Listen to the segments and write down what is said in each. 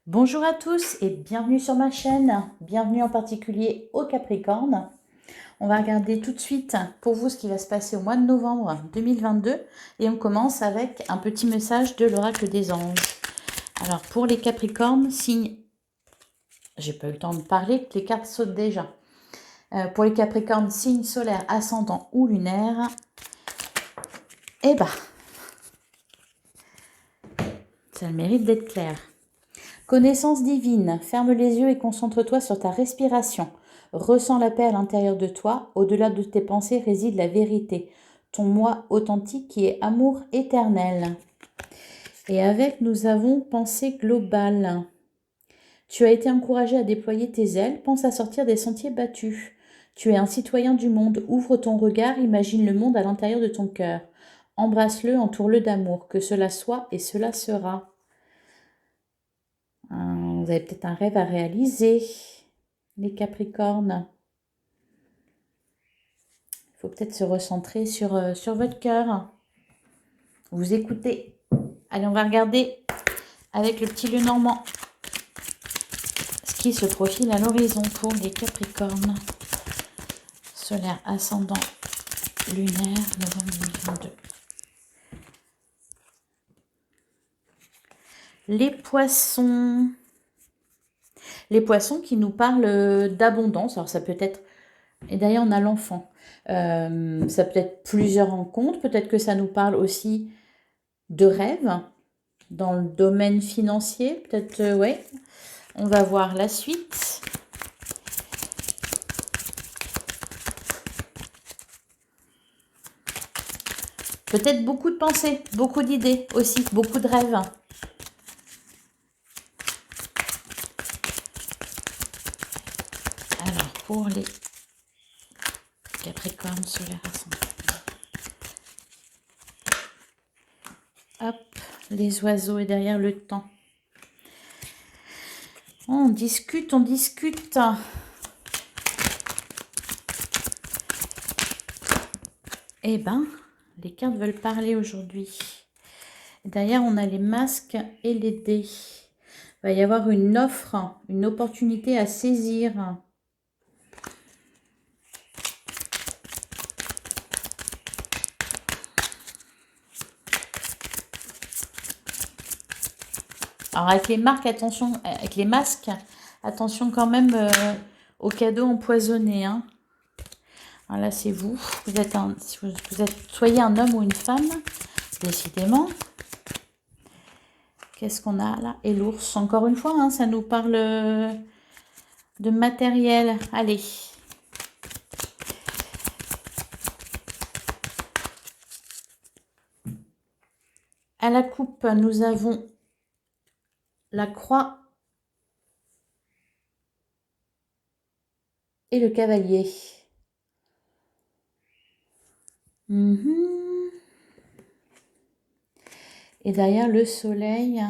Bonjour à tous et bienvenue sur ma chaîne. Bienvenue en particulier aux Capricornes. On va regarder tout de suite pour vous ce qui va se passer au mois de novembre 2022 et on commence avec un petit message de l'oracle des anges. Alors pour les Capricornes, signe, j'ai pas eu le temps de parler, que les cartes sautent déjà. Pour les Capricornes, signe solaire, ascendant ou lunaire, eh ben, ça a le mérite d'être clair. Connaissance divine, ferme les yeux et concentre-toi sur ta respiration. Ressens la paix à l'intérieur de toi, au-delà de tes pensées réside la vérité, ton moi authentique qui est amour éternel. Et avec, nous avons pensée globale. Tu as été encouragé à déployer tes ailes, pense à sortir des sentiers battus. Tu es un citoyen du monde, ouvre ton regard, imagine le monde à l'intérieur de ton cœur. Embrasse-le, entoure-le d'amour, que cela soit et cela sera. Vous avez peut-être un rêve à réaliser, les Capricornes. Il faut peut-être se recentrer sur votre cœur. Vous écoutez. Allez, on va regarder avec le petit lieu normand ce qui se profile à l'horizon pour les Capricornes. Solaire, ascendant, lunaire, novembre 2022. Les poissons. Les poissons qui nous parlent d'abondance. Alors ça peut être... Et d'ailleurs, on a l'enfant. Ça peut être plusieurs rencontres. Peut-être que ça nous parle aussi de rêves dans le domaine financier. Peut-être, ouais. On va voir la suite. Peut-être beaucoup de pensées, beaucoup d'idées aussi, beaucoup de rêves. Alors, pour les Capricornes solaire ascendant. Hop, les oiseaux et derrière le temps. On discute, on discute. Eh ben, les cartes veulent parler aujourd'hui. Derrière, on a les masques et les dés. Il va y avoir une offre, une opportunité à saisir. Alors avec les marques, attention, avec les masques, attention quand même aux cadeaux empoisonnés. Hein. Alors là, c'est vous. Vous êtes soyez un homme ou une femme, décidément. Qu'est-ce qu'on a là? Et l'ours, encore une fois, hein, ça nous parle de matériel. Allez. À la coupe, nous avons la croix et le cavalier. Et derrière le soleil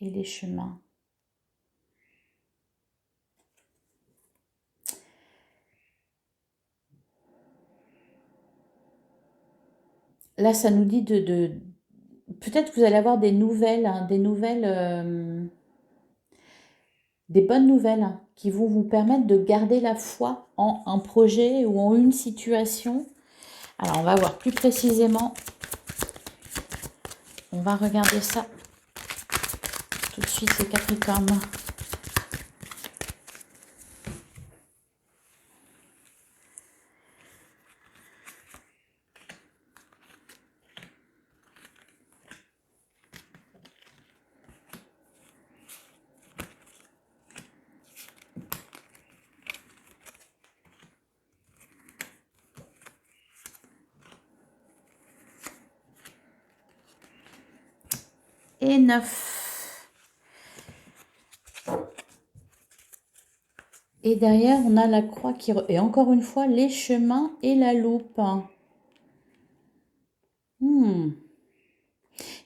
et les chemins. Là, ça nous dit peut-être que vous allez avoir des nouvelles, hein, des bonnes nouvelles hein, qui vont vous permettre de garder la foi en un projet ou en une situation. Alors, on va voir plus précisément. On va regarder ça tout de suite, les Capricornes. Et 9. Et derrière, on a la croix qui... Et encore une fois, les chemins et la loupe. Il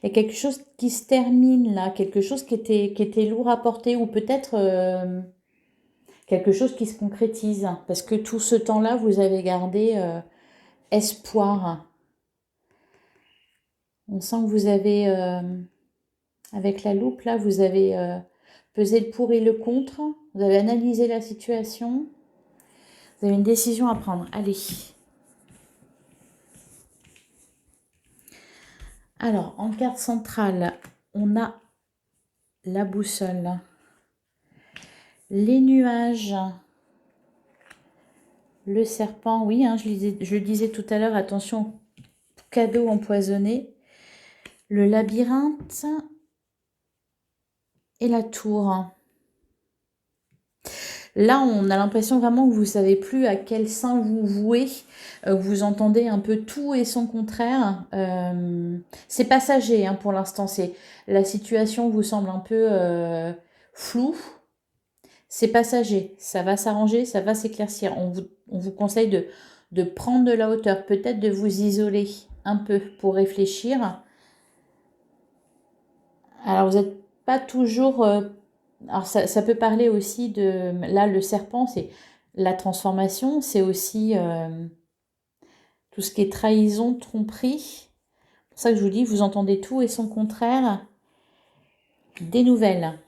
y a quelque chose qui se termine là, quelque chose qui était lourd à porter ou peut-être quelque chose qui se concrétise. Parce que tout ce temps-là, vous avez gardé espoir. On sent que vous avez Avec la loupe, là, vous avez pesé le pour et le contre. Vous avez analysé la situation. Vous avez une décision à prendre. Allez. Alors, en carte centrale, on a la boussole, les nuages, le serpent. Oui, hein, je le disais tout à l'heure, attention, cadeau empoisonné. Le labyrinthe et la tour. Là, on a l'impression vraiment que vous ne savez plus à quel sein vous vouez. Vous entendez un peu tout et son contraire. C'est passager hein, pour l'instant. La situation vous semble un peu floue. C'est passager. Ça va s'arranger, ça va s'éclaircir. On vous conseille de prendre de la hauteur, peut-être de vous isoler un peu pour réfléchir. Alors, vous n'êtes pas toujours... alors, ça peut parler aussi de... Là, le serpent, c'est la transformation. C'est aussi tout ce qui est trahison, tromperie. C'est pour ça que je vous dis, vous entendez tout et son contraire. Des nouvelles.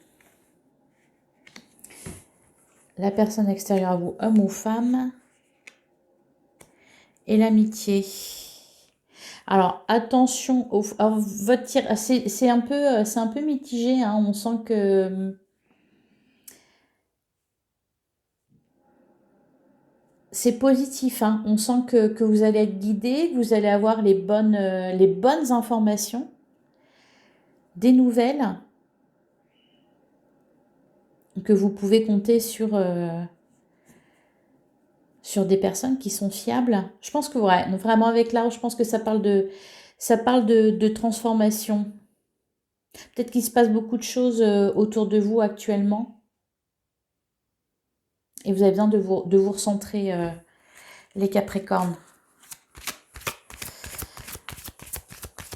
La personne extérieure à vous, homme ou femme. Et l'amitié. Alors, attention, alors, votre tir, c'est un peu mitigé. Hein, on sent que... c'est positif, hein. On sent que vous allez être guidé, que vous allez avoir les bonnes informations, des nouvelles, que vous pouvez compter sur des personnes qui sont fiables. Je pense que ouais, vraiment avec l'art, je pense que ça parle de transformation. Peut-être qu'il se passe beaucoup de choses autour de vous actuellement et vous avez besoin de vous recentrer, les Capricornes.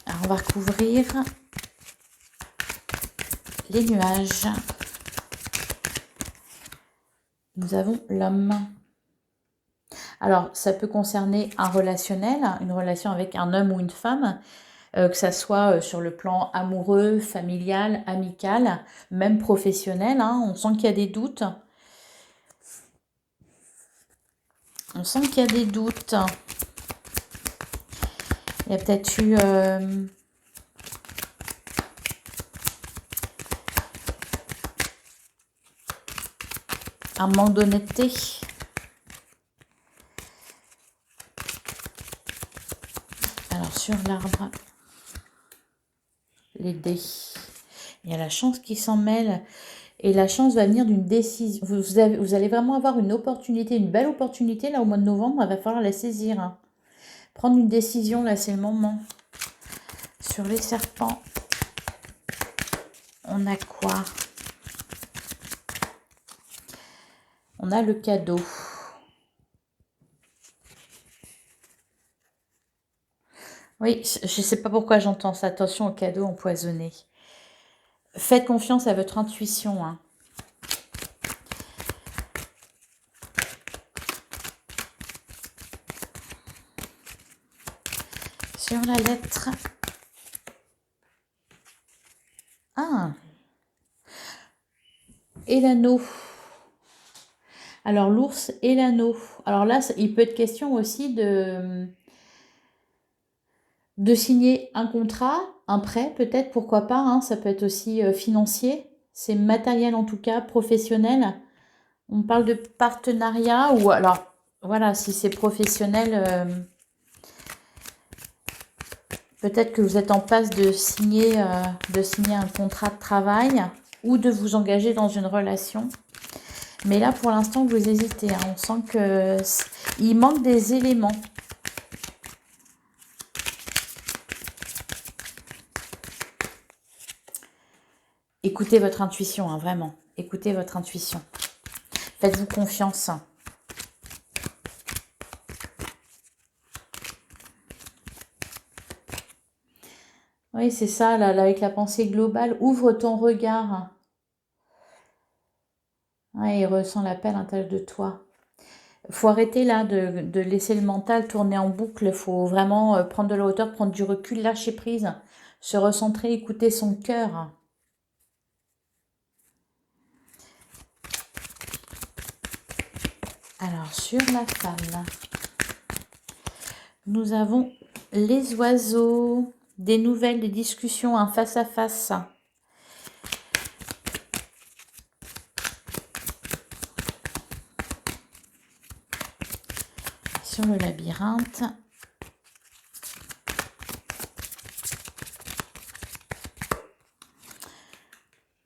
Alors, on va recouvrir les nuages. Nous avons l'homme. Alors, ça peut concerner un relationnel, une relation avec un homme ou une femme, que ça soit sur le plan amoureux, familial, amical, même professionnel. Hein. On sent qu'il y a des doutes. On sent qu'il y a des doutes. Il y a peut-être eu... un manque d'honnêteté. Alors, sur l'arbre, les dés. Il y a la chance qui s'en mêle. Et la chance va venir d'une décision. Vous allez vraiment avoir une opportunité, une belle opportunité. Là, au mois de novembre, il va falloir la saisir. Hein. Prendre une décision, là, c'est le moment. Sur les serpents, on a quoi? On a le cadeau. Oui, je ne sais pas pourquoi j'entends ça. Attention au cadeau empoisonné. Faites confiance à votre intuition. Hein. Sur la lettre... Ah. Et l'anneau. Alors, l'ours et l'anneau. Alors là, il peut être question aussi de signer un contrat, un prêt peut-être, pourquoi pas. Hein, ça peut être aussi financier. C'est matériel en tout cas, professionnel. On parle de partenariat ou alors, voilà, si c'est professionnel, peut-être que vous êtes en passe de signer un contrat de travail ou de vous engager dans une relation. Mais là, pour l'instant, vous hésitez. Hein. On sent qu'il manque des éléments. Écoutez votre intuition, hein, vraiment. Écoutez votre intuition. Faites-vous confiance. Oui, c'est ça, là, avec la pensée globale. Ouvre ton regard. Ouais, et ressens l'appel à l'intérieur de toi. Il faut arrêter là de laisser le mental tourner en boucle. Il faut vraiment prendre de la hauteur, prendre du recul, lâcher prise, se recentrer, écouter son cœur. Alors, sur la femme, nous avons les oiseaux, des nouvelles, des discussions, un face-à-face. Sur le labyrinthe,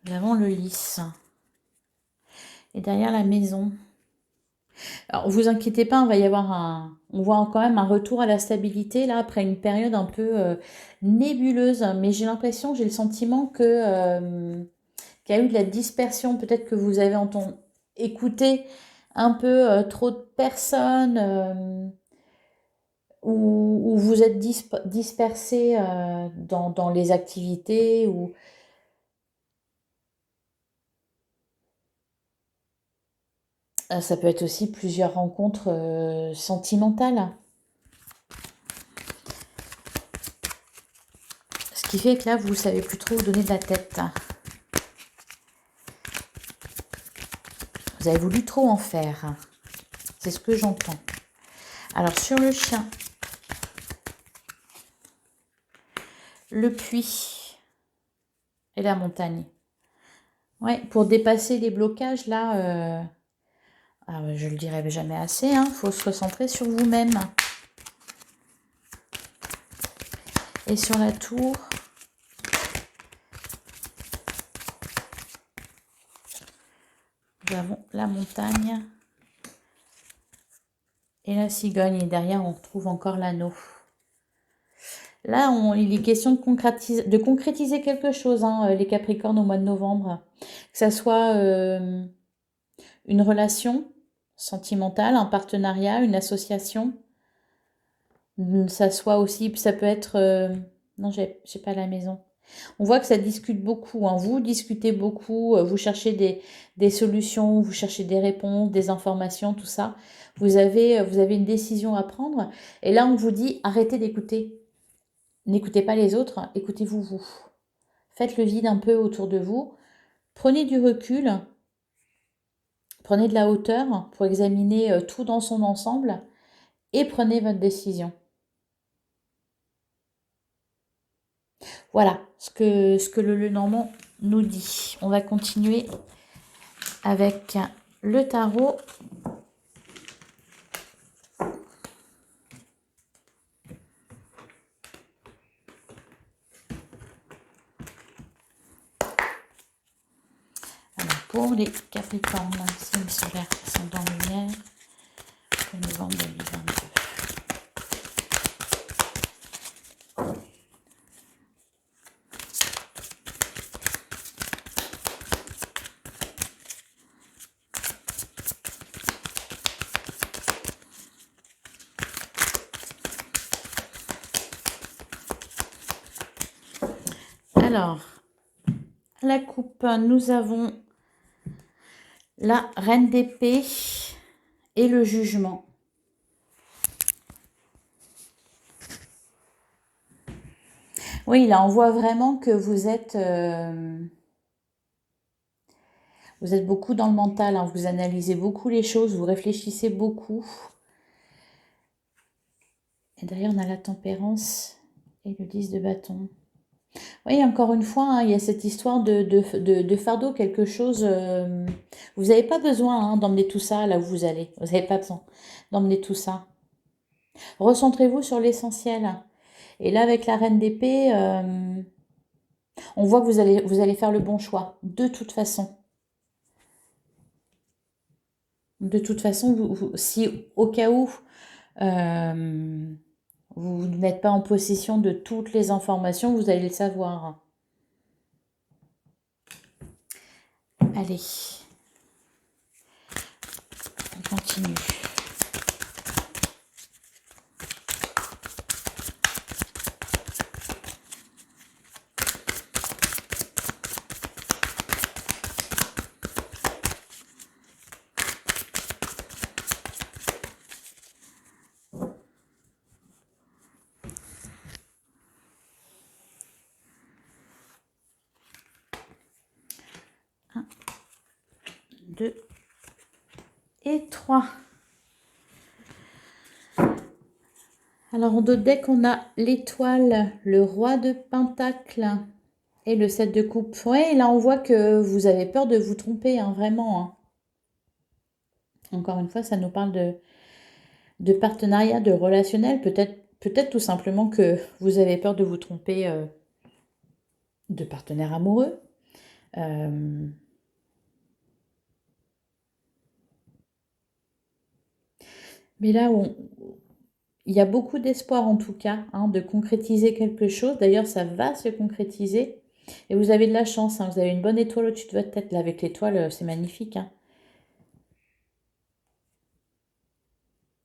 nous avons le lys. Et derrière la maison. Alors, vous inquiétez pas, on va y avoir on voit quand même un retour à la stabilité, là, après une période un peu nébuleuse. Mais j'ai l'impression, j'ai le sentiment qu'il y a eu de la dispersion. Peut-être que vous avez écouté un peu trop de personnes, ou vous êtes dispersé dans les activités, ou ça peut être aussi plusieurs rencontres sentimentales. Ce qui fait que là, vous ne savez plus trop où donner de la tête. Vous avez voulu trop en faire. C'est ce que j'entends. Alors, sur le chien, le puits et la montagne. Ouais, pour dépasser les blocages, là, je le dirai jamais assez, hein, faut se recentrer sur vous-même. Et sur la tour, nous avons la montagne et la cigogne. Et derrière, on retrouve encore l'anneau. Là, il est question de concrétiser quelque chose, hein, les Capricornes au mois de novembre. Que ça soit une relation sentimentale, un partenariat, une association. Ça peut être... non, j'ai pas la maison. On voit que ça discute beaucoup, hein. Vous discutez beaucoup, vous cherchez des solutions, vous cherchez des réponses, des informations, tout ça. Vous avez une décision à prendre. Et là, on vous dit, arrêtez d'écouter. N'écoutez pas les autres, écoutez-vous vous. Faites le vide un peu autour de vous. Prenez du recul. Prenez de la hauteur pour examiner tout dans son ensemble. Et prenez votre décision. Voilà ce que le Lenormand nous dit. On va continuer avec le tarot. Alors, pour les Capricornes, signe solaire, ascendant lumière, pour novembre 2022. Alors, la coupe, nous avons la reine d'épée et le jugement. Oui, là, on voit vraiment que vous êtes beaucoup dans le mental, hein. Vous analysez beaucoup les choses, vous réfléchissez beaucoup. Et derrière, on a la tempérance et le 10 de bâton. Oui, encore une fois, hein, il y a cette histoire de fardeau, quelque chose... vous n'avez pas besoin, hein, d'emmener tout ça là où vous allez. Vous n'avez pas besoin d'emmener tout ça. Recentrez-vous sur l'essentiel. Et là, avec la reine d'épée, on voit que vous allez faire le bon choix, de toute façon. De toute façon, si au cas où vous n'êtes pas en possession de toutes les informations, vous allez le savoir. Allez, on continue. Un, deux et trois. Alors, en d'autres decks, on a l'étoile, le roi de pentacle et le 7 de coupe. Ouais, et là, on voit que vous avez peur de vous tromper, hein, vraiment. Hein. Encore une fois, ça nous parle de partenariat, de relationnel. Peut-être tout simplement que vous avez peur de vous tromper de partenaire amoureux. Mais là, il y a beaucoup d'espoir en tout cas hein, de concrétiser quelque chose. D'ailleurs, ça va se concrétiser. Et vous avez de la chance, hein, vous avez une bonne étoile au-dessus de votre tête. Là, avec l'étoile, c'est magnifique. Hein.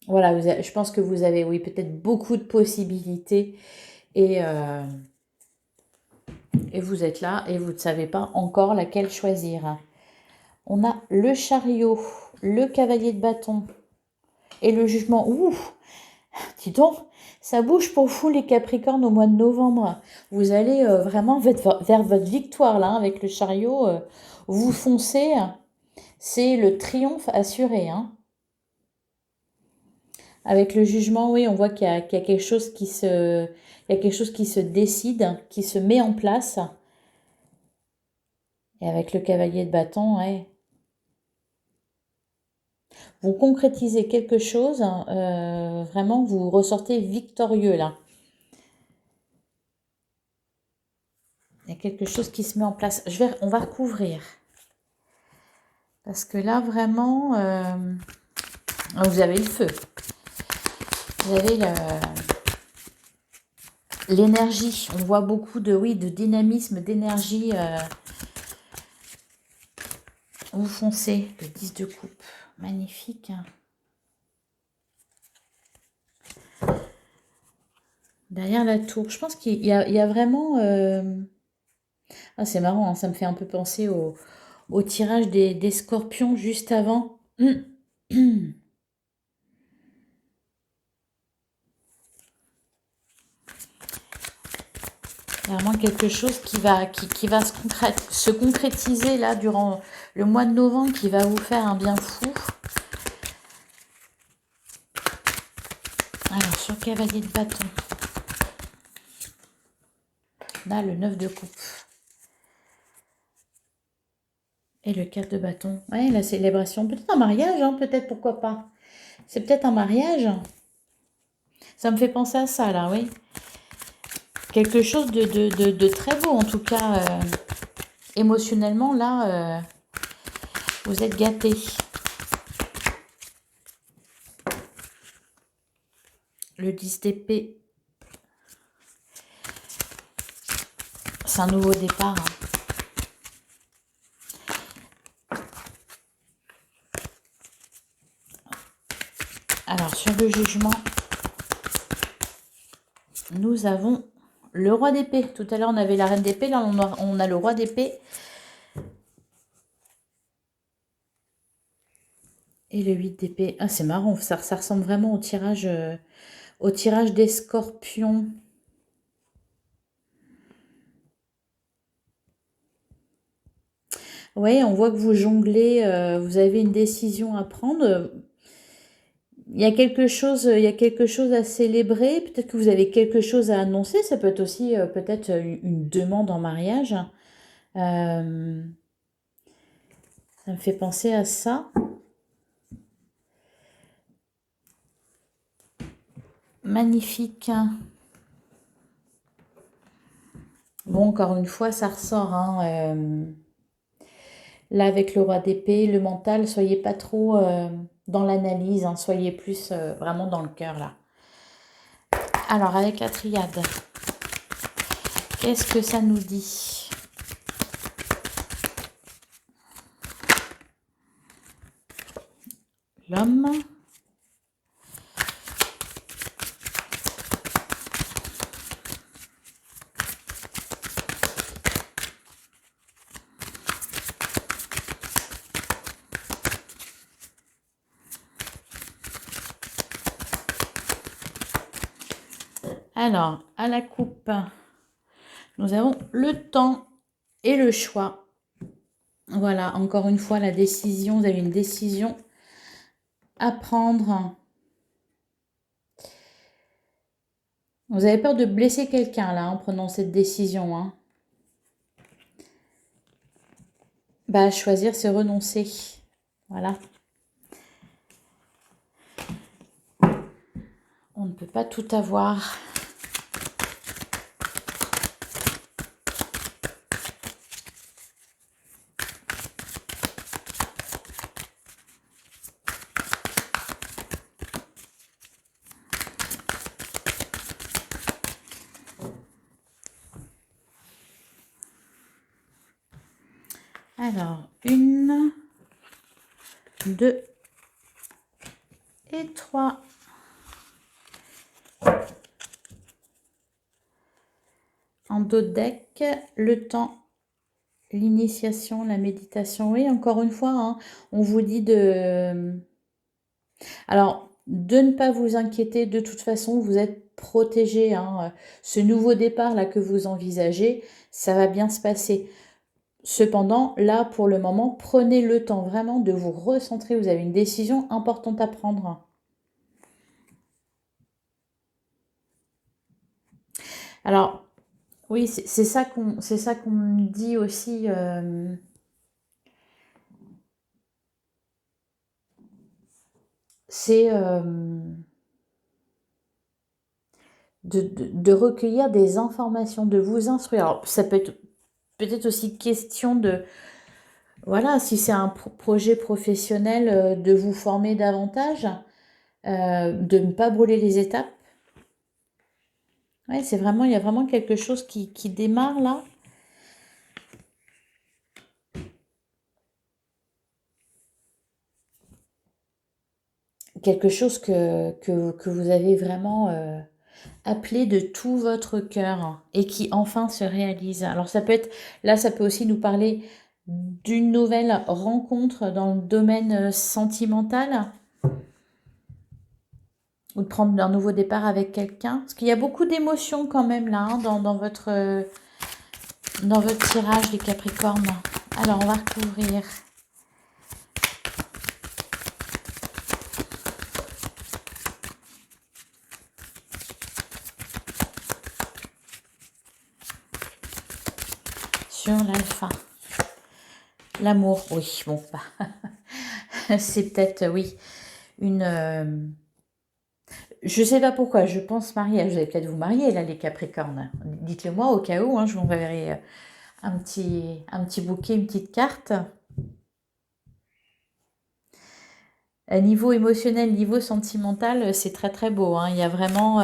Voilà, je pense que vous avez, oui, peut-être beaucoup de possibilités. Et vous êtes là et vous ne savez pas encore laquelle choisir. On a le chariot, le cavalier de bâton et le jugement. Ouh, dis donc, ça bouge pour vous les Capricornes au mois de novembre. Vous allez vraiment vers votre victoire là, hein, avec le chariot. Vous foncez, c'est le triomphe assuré. Hein. Avec le jugement, oui, on voit qu'il y a quelque chose qui il y a quelque chose qui se décide, qui se met en place. Et avec le cavalier de bâton, ouais. Vous concrétisez quelque chose, vraiment, vous ressortez victorieux là. Il y a quelque chose qui se met en place. On va recouvrir. Parce que là, vraiment, vous avez le feu. Vous avez l'énergie. On voit beaucoup de dynamisme, d'énergie. Vous foncez. Le 10 de coupe. Magnifique. Derrière la tour. Je pense qu'il y a vraiment... Ah, c'est marrant, hein, ça me fait un peu penser au tirage des scorpions juste avant. Vraiment quelque chose qui va se concrétiser là durant le mois de novembre, qui va vous faire un bien fou. Alors, sur le cavalier de bâton, là, le 9 de coupe. Et le 4 de bâton. Ouais, la célébration. Peut-être un mariage, hein, peut-être, pourquoi pas. C'est peut-être un mariage. Ça me fait penser à ça, là, oui. Quelque chose de très beau, en tout cas. Émotionnellement, là, vous êtes gâtés. Le 10 d'épée. C'est un nouveau départ. Hein. Alors, sur le jugement, nous avons le roi d'épée. Tout à l'heure, on avait la reine d'épée. Là, on a le roi d'épée. Et le 8 d'épée. Ah, c'est marrant. Ça ressemble vraiment au tirage des scorpions. Oui, on voit que vous jonglez. Vous avez une décision à prendre. Il y a quelque chose à célébrer. Peut-être que vous avez quelque chose à annoncer. Ça peut être aussi peut-être une demande en mariage. Ça me fait penser à ça. Magnifique. Bon, encore une fois, ça ressort. Hein, là, avec le roi d'épée, le mental, soyez pas trop dans l'analyse. Hein, soyez plus vraiment dans le cœur, là. Alors, avec la triade, qu'est-ce que ça nous dit? L'homme. Alors, à la coupe, nous avons le temps et le choix. Voilà, encore une fois, la décision. Vous avez une décision à prendre. Vous avez peur de blesser quelqu'un, là, en prenant cette décision, hein. Bah, choisir, c'est renoncer. Voilà. On ne peut pas tout avoir. Alors, 1, 2 et 3. En dos de deck, le temps, l'initiation, la méditation. Oui, encore une fois, hein, on vous dit de... Alors, de ne pas vous inquiéter, de toute façon, vous êtes protégé, hein. Ce nouveau départ-là que vous envisagez, ça va bien se passer. Cependant, là, pour le moment, prenez le temps vraiment de vous recentrer. Vous avez une décision importante à prendre. Alors, oui, c'est ça qu'on me dit aussi. C'est de recueillir des informations, de vous instruire. Alors, ça peut être peut-être aussi question de, voilà, si c'est un projet professionnel, de vous former davantage, de ne pas brûler les étapes. Ouais, c'est vraiment, il y a vraiment quelque chose qui démarre là. Quelque chose que vous avez vraiment appelé de tout votre cœur et qui enfin se réalise. Alors ça peut être, là ça peut aussi nous parler d'une nouvelle rencontre dans le domaine sentimental ou de prendre un nouveau départ avec quelqu'un. Parce qu'il y a beaucoup d'émotions quand même là hein, dans votre tirage des Capricornes. Alors on va recouvrir. Sur l'alpha. L'amour, oui, bon, bah, c'est peut-être, oui, une... je sais pas pourquoi, je pense mariage. Vous allez peut-être vous marier, là, les Capricornes. Dites-le moi au cas où, hein, je vous enverrai un petit bouquet, une petite carte. Niveau émotionnel, niveau sentimental, c'est très très beau. Hein. Il y a vraiment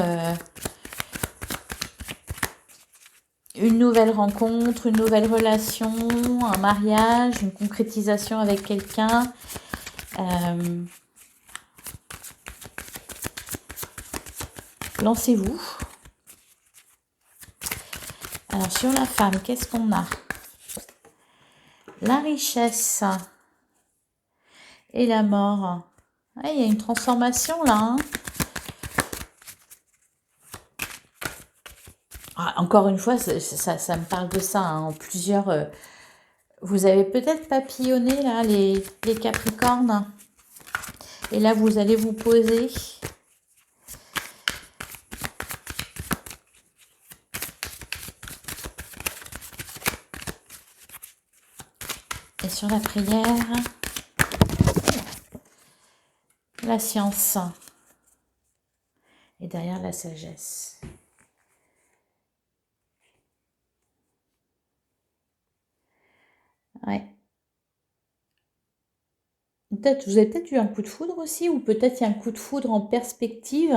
une nouvelle rencontre, une nouvelle relation, un mariage, une concrétisation avec quelqu'un. Lancez-vous. Alors sur la femme, qu'est-ce qu'on a? La richesse et la mort. Ah, il y a une transformation là. Hein. Ah, encore une fois, ça me parle de ça. Hein. Plusieurs. Vous avez peut-être papillonné là les Capricornes. Et là, vous allez vous poser. Et sur la prière, la science. Et derrière, la sagesse. Ouais. Peut-être, vous avez peut-être eu un coup de foudre aussi, ou peut-être il y a un coup de foudre en perspective.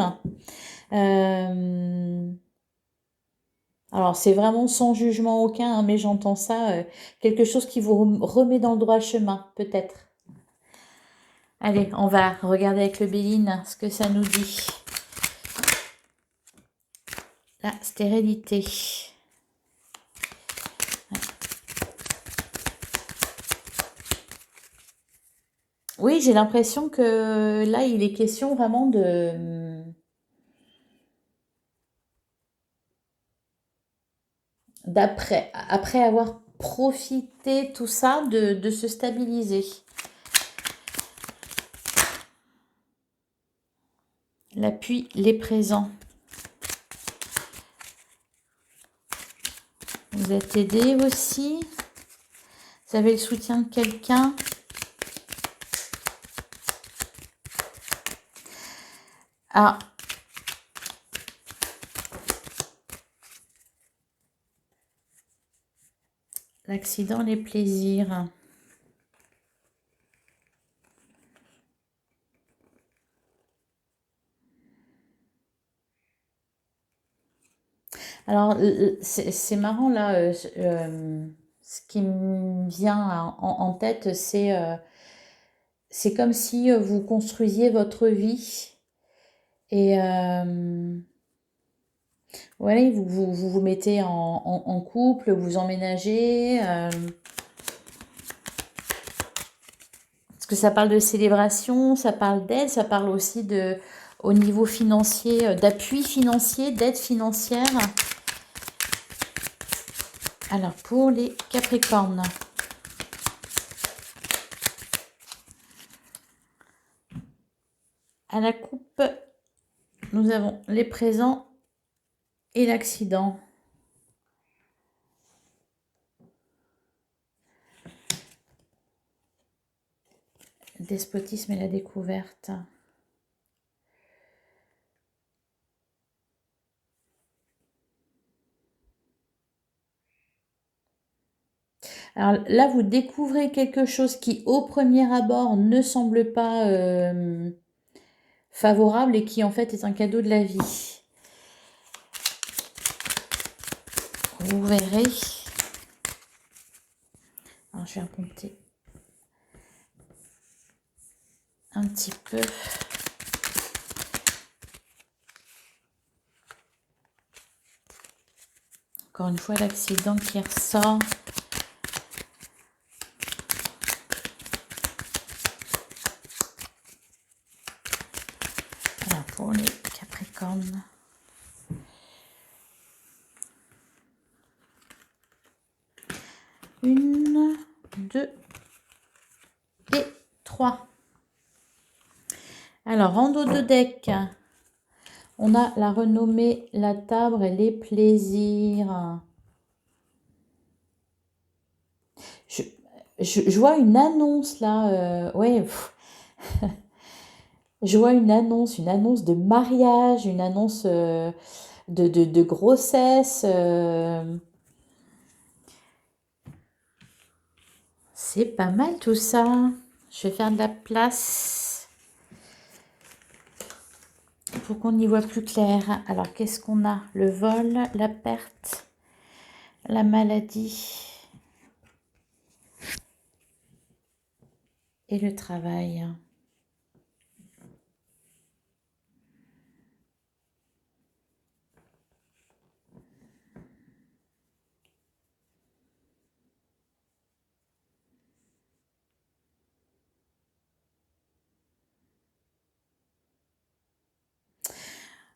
Alors, c'est vraiment sans jugement aucun, hein, mais j'entends ça, quelque chose qui vous remet dans le droit chemin, peut-être. Allez, on va regarder avec le Béline ce que ça nous dit. La stérilité. Ouais. Oui, j'ai l'impression que là, il est question vraiment de... après avoir profité tout ça, de se stabiliser. L'appui, les présents. vous êtes aidé aussi. Vous avez le soutien de quelqu'un. Ah. L'accident, les plaisirs. Alors, c'est marrant là, ce qui me vient en tête, c'est comme si vous construisiez votre vie et ouais, vous mettez en couple, vous emménagez, parce que ça parle de célébration, ça parle d'aide, ça parle aussi de, au niveau financier, d'appui financier, d'aide financière. Alors, pour les Capricornes. À la coupe, nous avons les présents et l'accident. Le despotisme et la découverte. Alors là, vous découvrez quelque chose qui, au premier abord, ne semble pas favorable et qui, en fait, est un cadeau de la vie. Vous verrez. Alors, je vais remonter un petit peu. Encore une fois, l'accident qui ressort. Voilà, pour les Capricornes. Une, deux et trois. Alors, en dos de deck, on a la renommée, la table et les plaisirs. Je vois une annonce là. Ouais, je vois une annonce de mariage, une annonce de grossesse. C'est pas mal tout ça. Je vais faire de la place pour qu'on y voit plus clair. Alors, qu'est-ce qu'on a? Le vol, la perte, la maladie et le travail.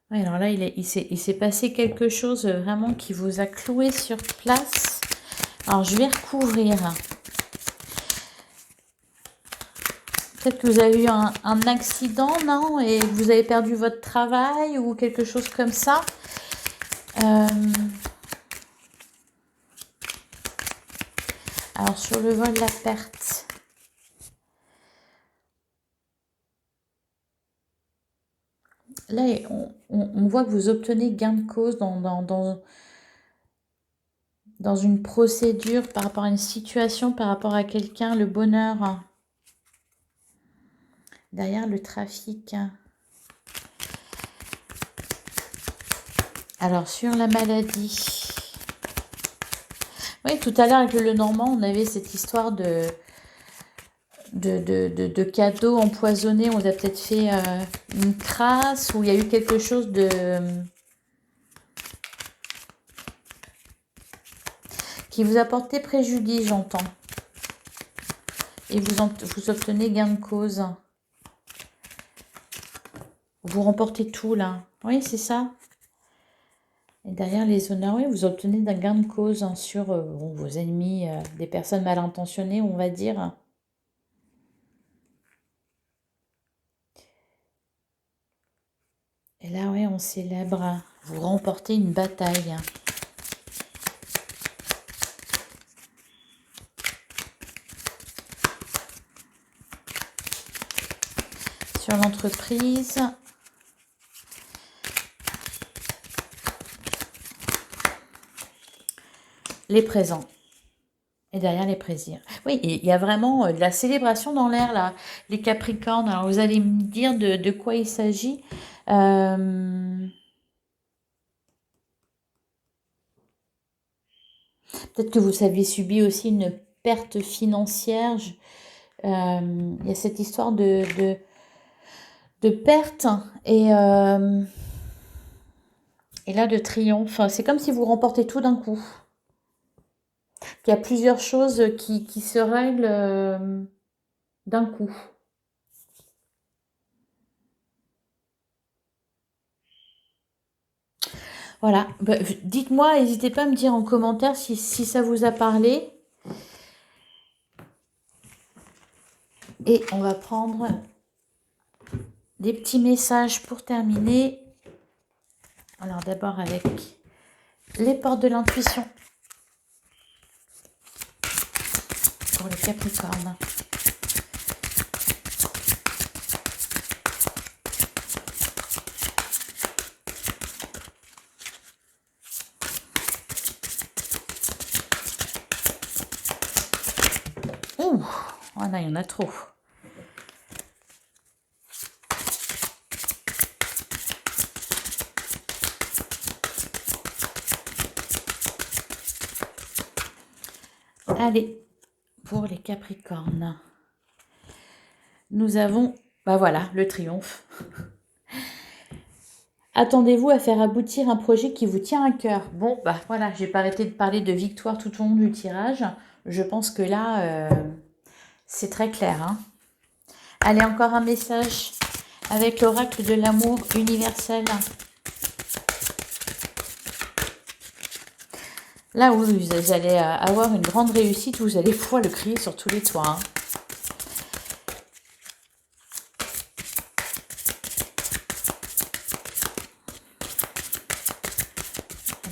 Ouais, alors là, il s'est passé quelque chose vraiment qui vous a cloué sur place. Alors, je vais recouvrir. Peut-être que vous avez eu un accident, non? Et vous avez perdu votre travail ou quelque chose comme ça. Alors, sur le vol, la perte. Là, on voit que vous obtenez gain de cause dans une procédure par rapport à une situation, par rapport à quelqu'un, le bonheur. Derrière le trafic. Alors, sur la maladie. Oui, tout à l'heure, avec le Normand, on avait cette histoire de cadeaux empoisonnés. On a peut-être fait une crasse ou il y a eu quelque chose de... qui vous a porté préjudice, j'entends. Et vous obtenez gain de cause. Vous remportez tout, là. Oui, c'est ça. Et derrière les honneurs, oui, vous obtenez d'un gain de cause sur vos ennemis, des personnes mal intentionnées, on va dire. Et là, oui, on célèbre. Vous remportez une bataille. sur l'entreprise. Les présents. Et derrière les plaisirs. Oui, il y a vraiment de la célébration dans l'air, là. Les Capricornes. Alors, vous allez me dire de quoi il s'agit. Peut-être que vous avez subi aussi une perte financière. Il y a cette histoire de perte et là de triomphe. C'est comme si vous remportez tout d'un coup. Il y a plusieurs choses qui se règlent d'un coup. Voilà. Bah, dites-moi, n'hésitez pas à me dire en commentaire si ça vous a parlé. Et on va prendre des petits messages pour terminer. Alors d'abord avec les portes de l'intuition pour les Capricornes. Ouh, oh là, il y en a trop. Allez, pour les Capricornes, nous avons, bah voilà, le triomphe. Attendez-vous à faire aboutir un projet qui vous tient à cœur. Bon, bah voilà, j'ai pas arrêté de parler de victoire tout au long du tirage. Je pense que là, c'est très clair. Hein. Allez, encore un message avec l'oracle de l'amour universel. Là où vous allez avoir une grande réussite, vous allez pouvoir le crier sur tous les toits. Hein.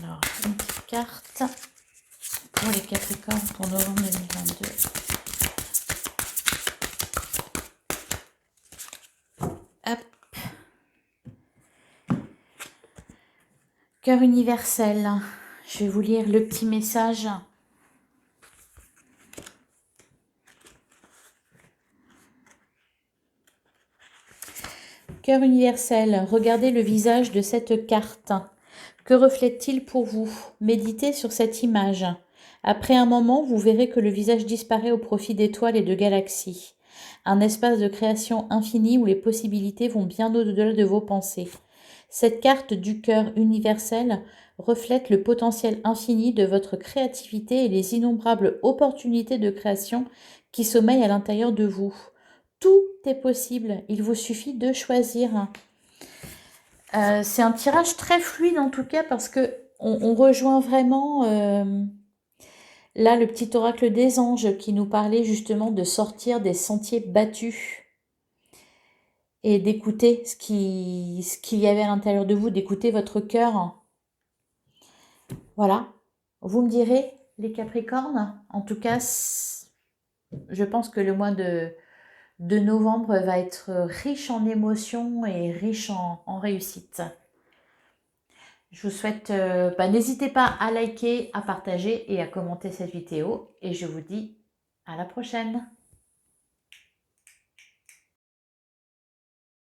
Alors, une petite carte pour les Capricornes pour novembre 2022. Hop. Cœur universel. Je vais vous lire le petit message. Cœur universel, regardez le visage de cette carte. Que reflète-t-il pour vous? Méditez sur cette image. Après un moment, vous verrez que le visage disparaît au profit d'étoiles et de galaxies. Un espace de création infini où les possibilités vont bien au-delà de vos pensées. Cette carte du cœur universel reflète le potentiel infini de votre créativité et les innombrables opportunités de création qui sommeillent à l'intérieur de vous. Tout est possible, il vous suffit de choisir. C'est un tirage très fluide en tout cas parce que on rejoint vraiment là le petit oracle des anges qui nous parlait justement de sortir des sentiers battus et d'écouter ce qu'il y avait à l'intérieur de vous, d'écouter votre cœur. Voilà, vous me direz les Capricornes, en tout cas je pense que le mois de novembre va être riche en émotions et riche en réussite. Je vous souhaite, n'hésitez pas à liker, à partager et à commenter cette vidéo. Et je vous dis à la prochaine.